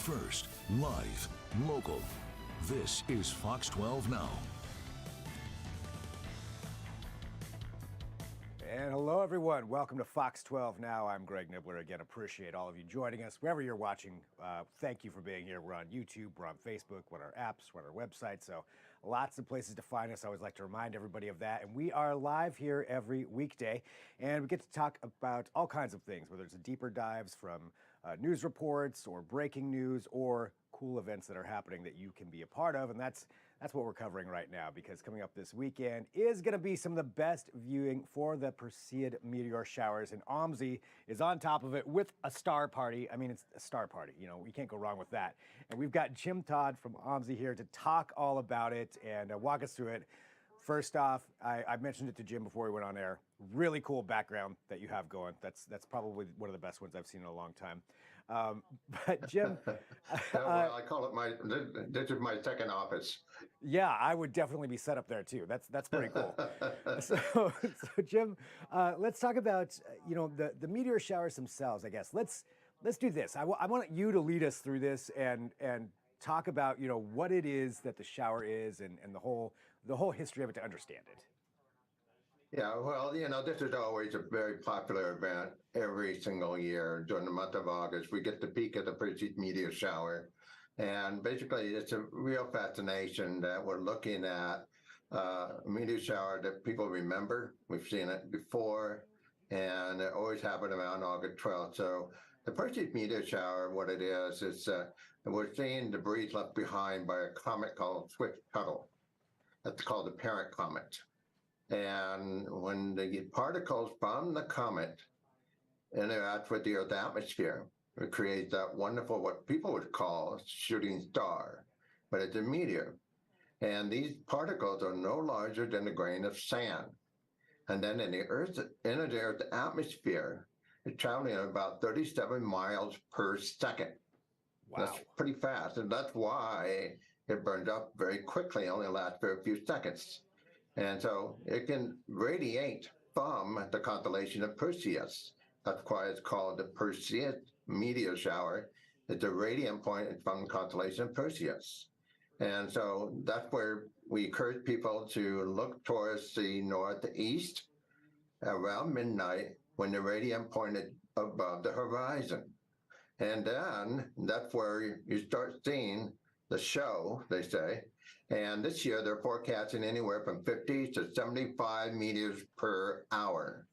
First, live, local. This is Fox 12 Now. And hello, everyone. Welcome to Fox 12 Now. I'm Greg Nibbler. Again, appreciate all of you joining us. Wherever you're watching, thank you for being here. We're on YouTube, we're on Facebook, we're on our apps, we're on our website. So lots of places to find us. I always like to remind everybody of that. And we are live here every weekday. And we get to talk about all kinds of things, whether it's deeper dives from news reports or breaking news or cool events that are happening that you can be a part of. And that's what we're covering right now, because coming up this weekend is going to be some of the best viewing for the Perseid Meteor Showers, and OMSI is on top of it with a star party. I mean, it's a star party. You know, we can't go wrong with that. And we've got Todd from OMSI here to talk all about it and walk us through it. First off, I mentioned it to Jim before we went on air. Really cool background that you have going. That's probably one of the best ones I've seen in a long time. But Jim, well, I call it this is my second office. Yeah, I would definitely be set up there too. That's pretty cool. So Jim, let's talk about the meteor showers themselves. I guess let's do this. I want you to lead us through this and talk about what it is that the shower is and the whole history of it to understand it. Yeah, well, this is always a very popular event every single year during the month of August. We get the peak of the Perseid Meteor Shower. And basically, it's a real fascination that we're looking at a meteor shower that people remember. We've seen it before, and it always happened around August 12th. So the Perseid Meteor Shower, what it is we're seeing debris left behind by a comet called Swift-Tuttle. That's called the parent comet. And when the particles from the comet interact with the Earth's atmosphere, it creates that wonderful, what people would call a shooting star, but it's a meteor. And these particles are no larger than a grain of sand. And then in the Earth's atmosphere, it's traveling at about 37 miles per second. Wow. That's pretty fast. And that's why it burns up very quickly, only lasts for a few seconds. And so it can radiate from the constellation of Perseids. That's why it's called the Perseid Meteor Shower. It's a radiant point from the constellation of Perseids. And so that's where we encourage people to look towards the northeast around midnight when the radiant point is above the horizon. And then that's where you start seeing the show, they say. And this year they're forecasting anywhere from 50 to 75 meters per hour.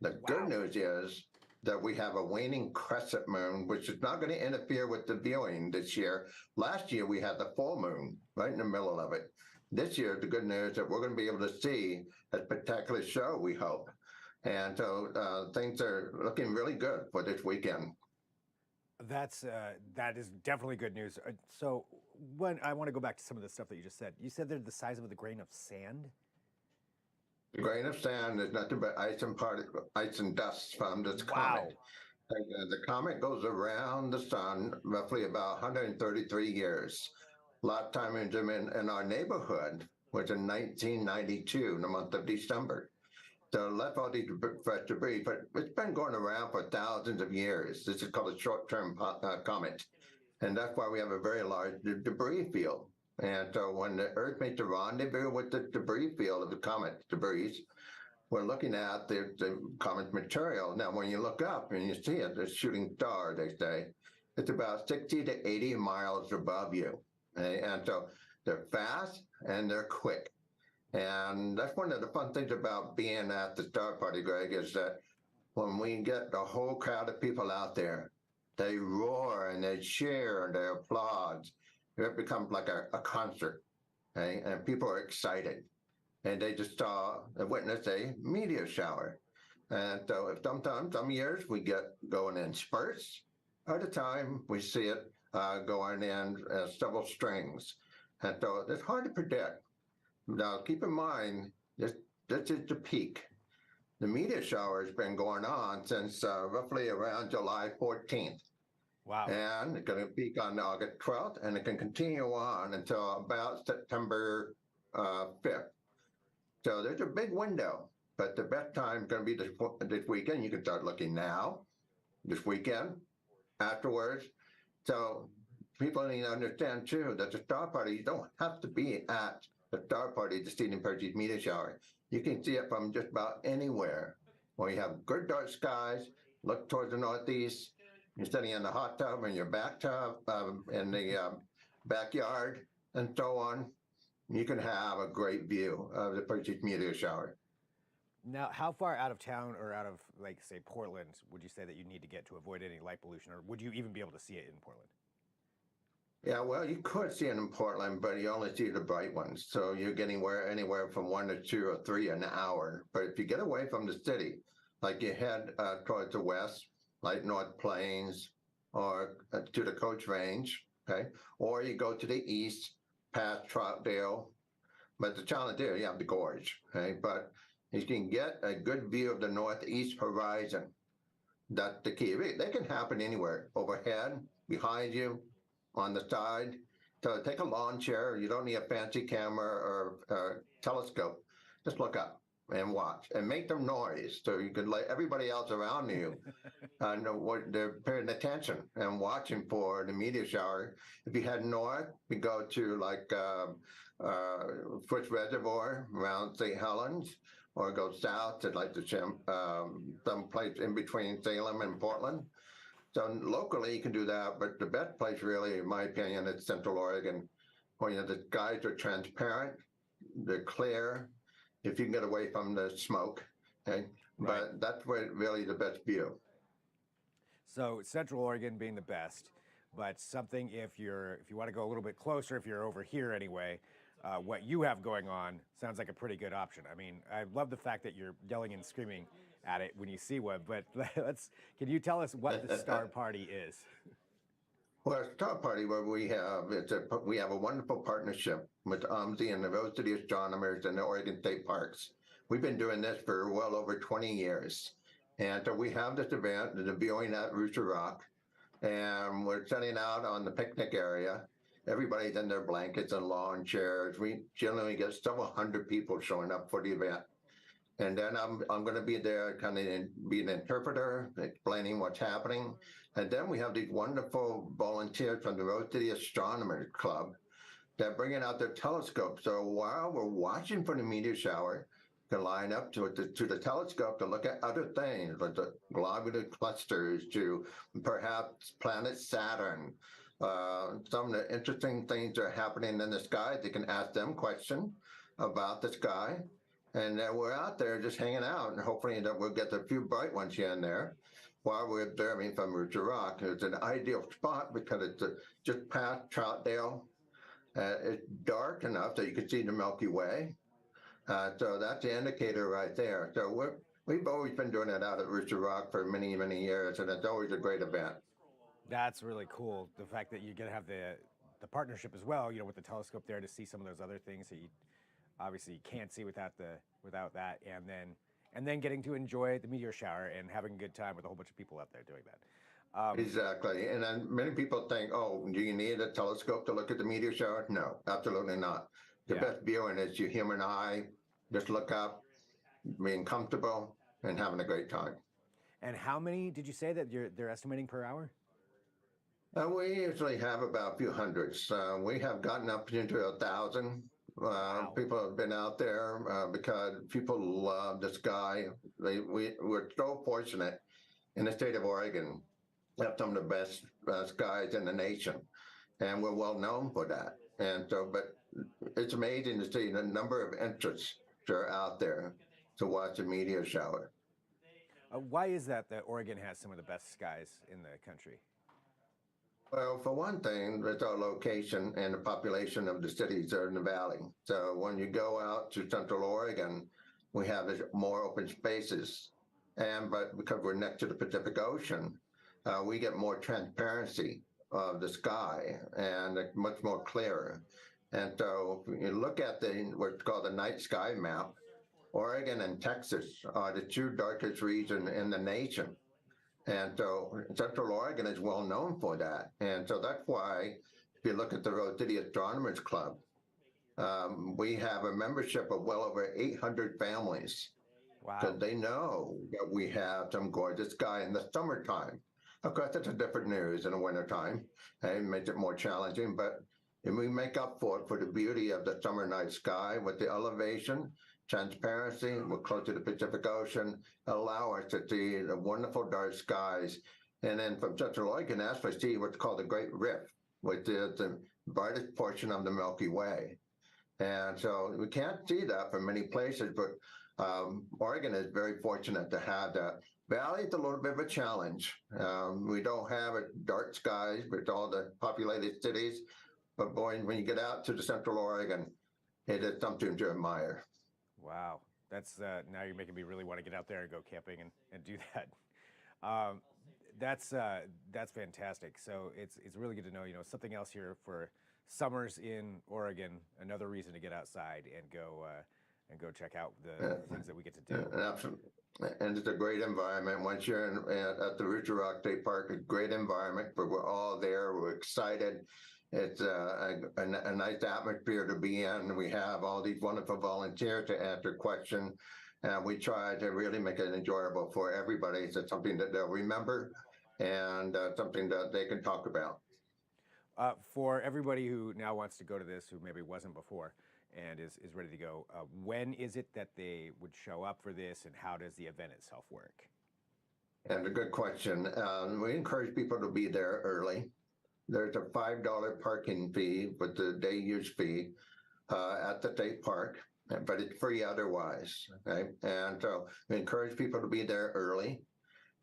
The good news is that we have a waning crescent moon, which is not going to interfere with the viewing this year. Last year we had the full moon right in the middle of it. This year, the good news is that we're going to be able to see a spectacular show, we hope. And so things are looking really good for this weekend. That is definitely good news. So when I want to go back to some of the stuff that you just said. You said they're the size of a grain of sand? The grain of sand is nothing but ice and dust from this comet. The comet goes around the sun roughly about 133 years. Last time in our neighborhood was in 1992, in the month of December. So left all these fresh debris, but it's been going around for thousands of years. This is called a short-term comet. And that's why we have a very large debris field. And so when the Earth makes a rendezvous with the debris field of the comet debris, we're looking at the comet's material. Now, when you look up and you see it, the shooting star, they say, it's about 60 to 80 miles above you. And so they're fast and they're quick. And that's one of the fun things about being at the Star Party, Greg, is that when we get the whole crowd of people out there, they roar and they cheer and they applaud. It becomes like a concert, okay? And people are excited. And they just witness a meteor shower. And so sometimes, some years, we get going in spurts. Other time, we see it going in several strings. And so it's hard to predict. Now, keep in mind, this is the peak. The meteor shower has been going on since roughly around July 14th. Wow. And it's going to peak on August 12th, and it can continue on until about September 5th. So there's a big window, but the best time is going to be this weekend. You can start looking now, this weekend, afterwards. So people need to understand too that the Star Party, you don't have to be at the Star Party to see the Perseid Meteor Shower. You can see it from just about anywhere. Where you have good dark skies, look towards the northeast, you're sitting in the hot tub in your bathtub, in the backyard, and so on. You can have a great view of the Perseid Meteor Shower. Now, how far out of town or out of, like, say, Portland would you say that you need to get to avoid any light pollution, or would you even be able to see it in Portland? Yeah, well, you could see it in Portland, but you only see the bright ones. So you're getting anywhere from 1 to 2 or 3 an hour. But if you get away from the city, like you head towards the west, like North Plains or to the Coach Range, okay, or you go to the east, past Troutdale. But the challenge there, you have the gorge, okay? But you can get a good view of the northeast horizon. That's the key. They can happen anywhere, overhead, behind you, on the side. So take a lawn chair. You don't need a fancy camera or telescope. Just look up and watch and make them noise so you can let everybody else around you know what they're paying attention and watching for the meteor shower. If you head north, we go to like Fritz Reservoir around St. Helens, or go south to like some place in between Salem and Portland. So locally you can do that, but the best place really, in my opinion, is Central Oregon, where the skies are transparent, they're clear, if you can get away from the smoke, okay? Right. But that's where really the best view. So Central Oregon being the best, but something if you want to go a little bit closer, if you're over here anyway, what you have going on sounds like a pretty good option. I mean, I love the fact that you're yelling and screaming at it when you see one, but can you tell us what the Star Party is? Well, Star Party, what we have, we have a wonderful partnership with OMSI and the Rose City Astronomers and the Oregon State Parks. We've been doing this for well over 20 years. And so we have this event, the viewing at Rooster Rock, and we're setting out on the picnic area. Everybody's in their blankets and lawn chairs. We generally get several hundred people showing up for the event. And then I'm going to be there kind of be an interpreter, explaining what's happening. And then we have these wonderful volunteers from the Rose City Astronomers Club that bring out their telescope. So while we're watching for the meteor shower, you can line up to the telescope to look at other things, like the globular clusters, to perhaps planet Saturn. Some of the interesting things that are happening in the sky, they can ask them questions about the sky. And then we're out there just hanging out, and hopefully that we'll get a few bright ones here and there while we're observing from Rooster Rock. It's an ideal spot because it's just past Troutdale. It's dark enough that you can see the Milky Way. So that's the indicator right there. So we've always been doing it out at Rooster Rock for many, many years, and it's always a great event. That's really cool. The fact that you're going to have the partnership as well, with the telescope there to see some of those other things that you obviously can't see without that, and then getting to enjoy the meteor shower and having a good time with a whole bunch of people out there doing that. Exactly. And then many people think, oh, do you need a telescope to look at the meteor shower? No, absolutely not. The best viewing is your human eye. Just look up, being comfortable, and having a great time. And how many did you say that they're estimating per hour? We usually have about a few hundreds. We have gotten up into 1,000. Wow. People have been out there because people love the sky. We're so fortunate in the state of Oregon to have some of the best skies in the nation, and we're well known for that. And so, but it's amazing to see the number of interests that are out there to watch a meteor shower. Why is that Oregon has some of the best skies in the country? Well, for one thing, it's our location and the population of the cities that are in the valley. So when you go out to Central Oregon, we have more open spaces. But because we're next to the Pacific Ocean, we get more transparency of the sky and it's much more clearer. And so if you look at what's called the night sky map, Oregon and Texas are the two darkest regions in the nation. And so Central Oregon is well known for that. And so that's why, if you look at the Rose City Astronomers Club, we have a membership of well over 800 families. Wow. Because they know that we have some gorgeous sky in the summertime. Of course, it's a different news in the wintertime. It makes it more challenging, but and we make up for it for the beauty of the summer night sky with the elevation, transparency. We're close to the Pacific Ocean, allow us to see the wonderful dark skies. And then from Central Oregon, actually see what's called the Great Rift, which is the brightest portion of the Milky Way. And so we can't see that from many places, but Oregon is very fortunate to have that. Valley is a little bit of a challenge. We don't have dark skies with all the populated cities, but boy, when you get out to the Central Oregon, it is something to admire. Wow, that's now you're making me really want to get out there and go camping and do that. Um, that's fantastic. So it's really good to know. Something else here for summers in Oregon. Another reason to get outside and go check out the things that we get to do. Absolutely. And it's a great environment. Once you're at the Rooster Rock State Park, a great environment. But we're all there. We're excited. It's a nice atmosphere to be in. We have all these wonderful volunteers to answer questions. And we try to really make it enjoyable for everybody. So it's something that they'll remember and something that they can talk about. For everybody who now wants to go to this, who maybe wasn't before, and is ready to go, when is it that they would show up for this, and how does the event itself work? And a good question. We encourage people to be there early. There's a $5 parking fee with the day use fee at the state park, but it's free otherwise. Okay, and so we encourage people to be there early,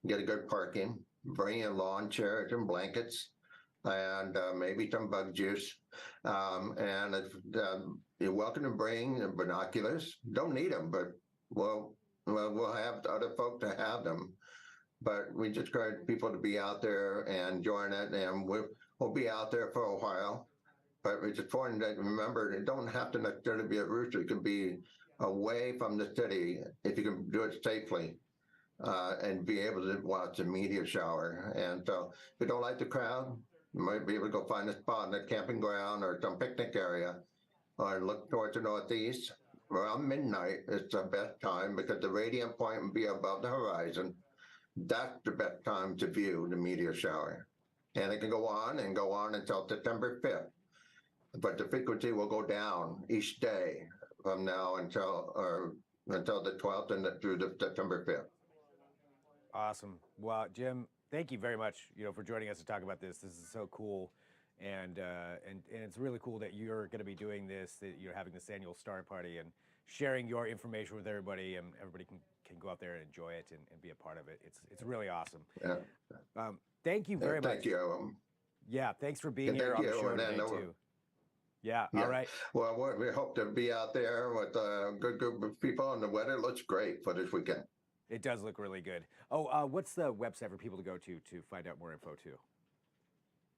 get a good parking, bring in lawn chairs and blankets, and maybe some bug juice. And you're welcome to bring binoculars. Don't need them, but we'll have other folk to have them. But we just encourage people to be out there and join it, and we'll be out there for a while. But it's important to remember, it don't have to necessarily be at Rooster. It can be away from the city if you can do it safely. And be able to watch a meteor shower. And so if you don't like the crowd, you might be able to go find a spot in a camping ground or some picnic area, or look towards the northeast. Around midnight is the best time because the radiant point will be above the horizon. That's the best time to view the meteor shower. And it can go on until September 5th. But the frequency will go down each day from now until the 12th and through the September 5th. Awesome. Well, Jim, thank you very much, for joining us to talk about this. This is so cool, and it's really cool that you're going to be doing this. That you're having this annual Star Party and sharing your information with everybody, and everybody can go out there and enjoy it and be a part of it. It's really awesome. Yeah. Thank you very much. Thank you. Yeah, thanks for being here on the show today too. Yeah. All right. Well, we hope to be out there with a good group of people, and the weather looks great for this weekend. It does look really good. Oh, what's the website for people to go to find out more info too?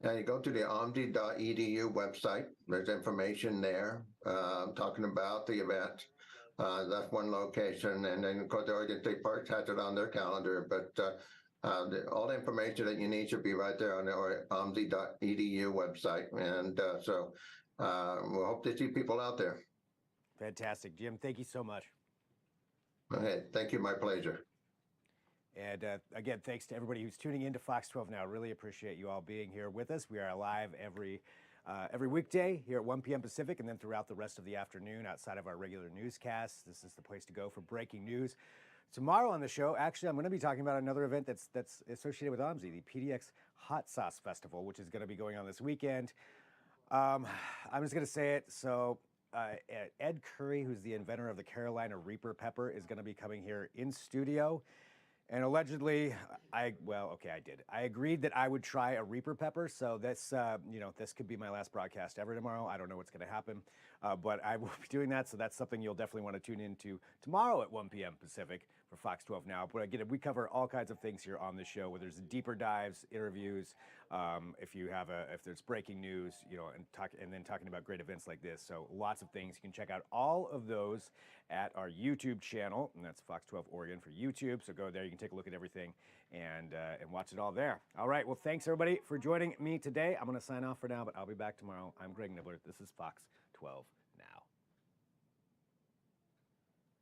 Now you go to the OMSI.edu website. There's information there talking about the event. That's one location, and then of course the Oregon State Parks has it on their calendar. But all the information that you need should be right there on the OMSI.edu website. And so we'll hope to see people out there. Fantastic, Jim. Thank you so much. Okay, thank you. My pleasure. And again, thanks to everybody who's tuning in to Fox 12 Now. Really appreciate you all being here with us. We are live every weekday here at 1 p.m. Pacific, and then throughout the rest of the afternoon outside of our regular newscasts. This is the place to go for breaking news. Tomorrow on the show, actually, I'm going to be talking about another event that's associated with OMSI, the PDX Hot Sauce Festival, which is going to be going on this weekend. I'm just going to say it. So Ed Curry, who's the inventor of the Carolina Reaper pepper, is going to be coming here in studio. And allegedly, I did. I agreed that I would try a Reaper pepper. So this, this could be my last broadcast ever tomorrow. I don't know what's going to happen, but I will be doing that. So that's something you'll definitely want to tune into tomorrow at 1 p.m. Pacific for Fox 12 Now. But again, we cover all kinds of things here on the show, where there's deeper dives, interviews, if there's breaking news, and then talking about great events like this. So lots of things. You can check out all of those at our YouTube channel, and that's Fox 12 Oregon for YouTube. So go there. You can take a look at everything and watch it all there. All right. Well, thanks everybody for joining me today. I'm going to sign off for now, but I'll be back tomorrow. I'm Greg Nibbler. This is Fox 12